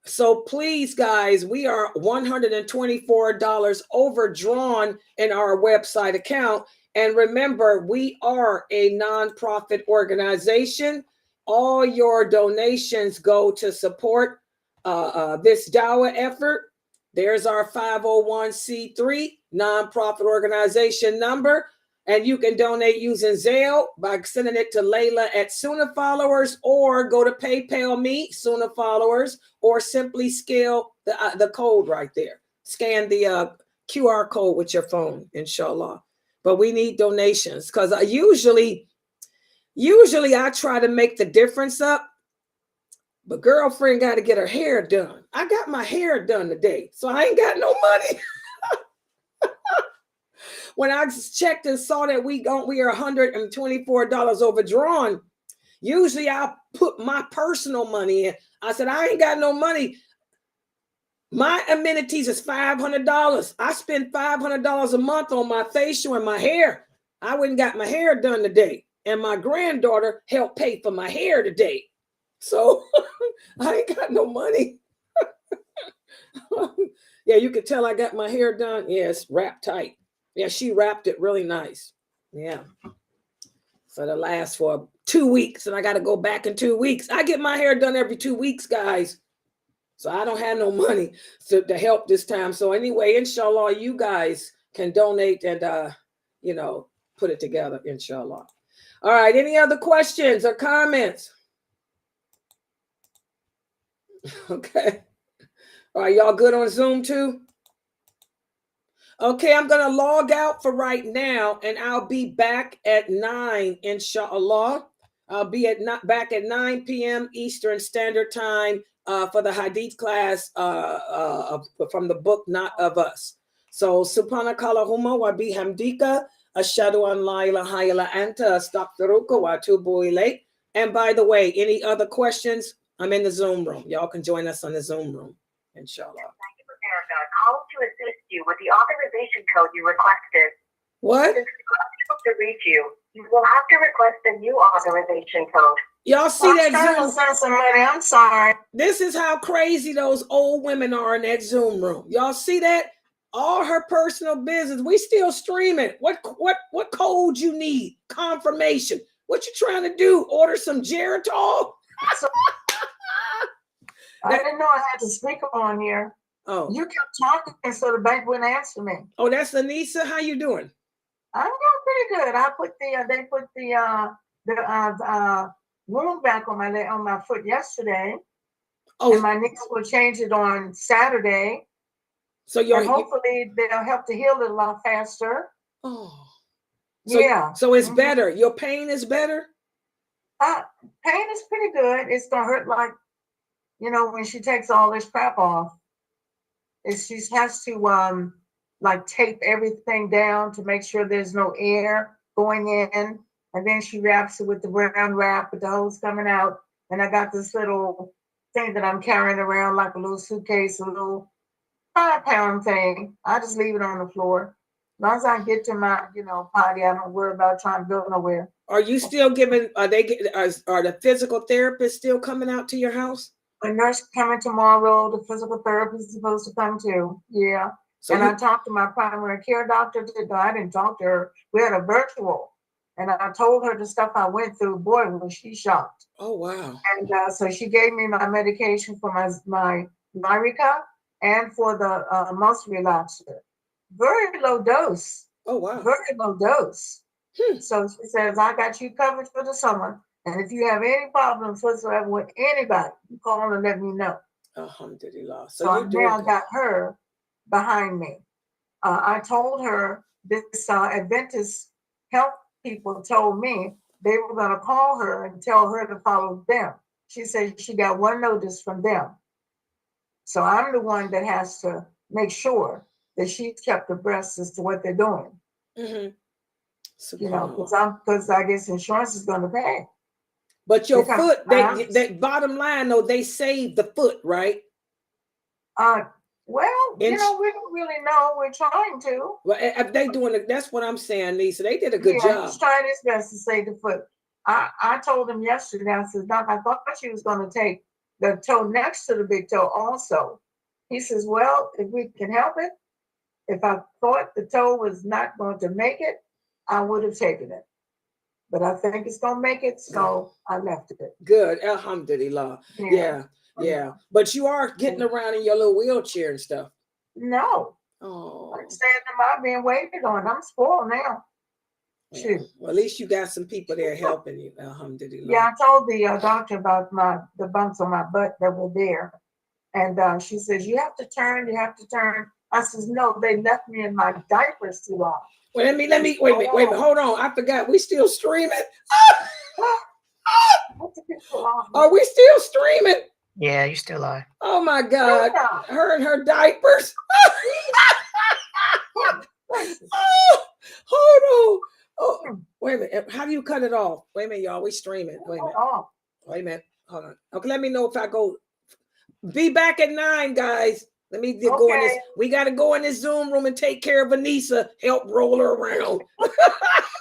So please, guys, we are $124 overdrawn in our website account. And remember, we are a nonprofit organization. All your donations go to support this dawah effort. There's our 501c3 nonprofit organization number. And you can donate using Zelle by sending it to Layla at Sunnahfollowers, or go to PayPal me, Sunnahfollowers, or simply scale the code right there. Scan the QR code with your phone, inshallah. but we need donations because usually I try to make the difference up. But girlfriend got to get her hair done. I got my hair done today, so I ain't got no money. When I checked and saw that we are $124 overdrawn, usually I put my personal money in. I said, I ain't got no money. My amenities is $500. I spend $500 a month on my facial and my hair. I went and got my hair done today. And my granddaughter helped pay for my hair today. So I ain't got no money. Yeah, you could tell I got my hair done. Yeah, it's wrapped tight. Yeah, she wrapped it really nice. Yeah. So that lasts for 2 weeks, and I got to go back in 2 weeks. I get my hair done every 2 weeks, guys. So I don't have no money to help this time. So anyway, inshallah, you guys can donate and, you know, put it together, inshallah. All right. Any other questions or comments? Okay. All right. Y'all good on Zoom too? Okay. I'm going to log out for right now, and I'll be back at 9, inshallah. I'll be back at 9 p.m. Eastern Standard Time for the Hadith class from the book Not of Us. So, subhanakallahumma wa bihamdika ashhadu an la ilaha illa anta astaghfiruka wa atubu ilayk. And by the way, any other questions? I'm in the Zoom room. Y'all can join us on the Zoom room, inshallah. Thank you for America. Call to assist you with the authorization code you requested. What? Since we are able to reach you, you will have to request a new authorization code. Y'all see that Zoom? Send some money. I'm sorry. This is how crazy those old women are in that Zoom room. Y'all see that? All her personal business. We still streaming. What code you need? Confirmation. What you trying to do? Order some Geritol? I didn't know I had to speak on here. Oh. You kept talking, so the bank wouldn't answer me. Oh, that's Anissa. How you doing? I'm doing pretty good. I put they put the wound back on my foot yesterday. Oh, and my niece will change it on Saturday. So and hopefully they'll help to heal it a lot faster. Oh. So, yeah. So it's better. Your pain is better? Pain is pretty good. It's gonna hurt like, when she takes all this crap off. She has to like tape everything down to make sure there's no air going in. And then she wraps it with the brown wrap with the hose coming out. And I got this little thing that I'm carrying around like a little suitcase, a little 5-pound thing. I just leave it on the floor. As long as I get to my, potty, I don't worry about trying to go nowhere. Are you still giving, are the physical therapists still coming out to your house? A nurse coming tomorrow, the physical therapist is supposed to come too. Yeah. So I talked to my primary care doctor today. I didn't talk to her. We had a virtual. And I told her the stuff I went through. Boy, was she shocked. Oh, wow. And so she gave me my medication for my Lyrica and for the muscle relaxer. Very low dose. Oh, wow. Very low dose. So she says, I got you covered for the summer. And if you have any problems whatsoever with anybody, you call and let me know. Alhamdulillah. So now I got her behind me. I told her this Adventist health people told me they were going to call her and tell her to follow them. She said she got one notice from them. So I'm the one that has to make sure that she's kept abreast as to what they're doing. Mm-hmm. Because I guess insurance is going to pay. But your foot, they bottom line though, they saved the foot, right? Well, we don't really know. We're trying to. Well, if they doing it, that's what I'm saying, Lisa. They did a good job. He's trying his best to save the foot. I told him yesterday, I said, Doc, I thought she was going to take the toe next to the big toe also. He says, well, if we can help it, if I thought the toe was not going to make it, I would have taken it. But I think it's going to make it, so I left it. Good. Alhamdulillah. Yeah. But you are getting around in your little wheelchair and stuff. No. Oh. I'm standing by being waited on. I'm spoiled now. Yeah. Well, at least you got some people there helping you. Alhamdulillah. Yeah, I told the doctor about the bumps on my butt that were there. And she says, you have to turn. I says, no, they left me in my diapers too long. Wait a minute. Hold on. I forgot. We still streaming. Are we still streaming? Yeah, you still are. Oh my God. Her and her diapers. Oh, hold on. Oh, wait a minute. How do you cut it off? Wait a minute, y'all. We streaming. Wait a minute. Wait a minute. Hold on. Okay, let me know if I go. Be back at 9, guys. Let me go in this. We got to go in this Zoom room and take care of Vanessa. Help roll her around.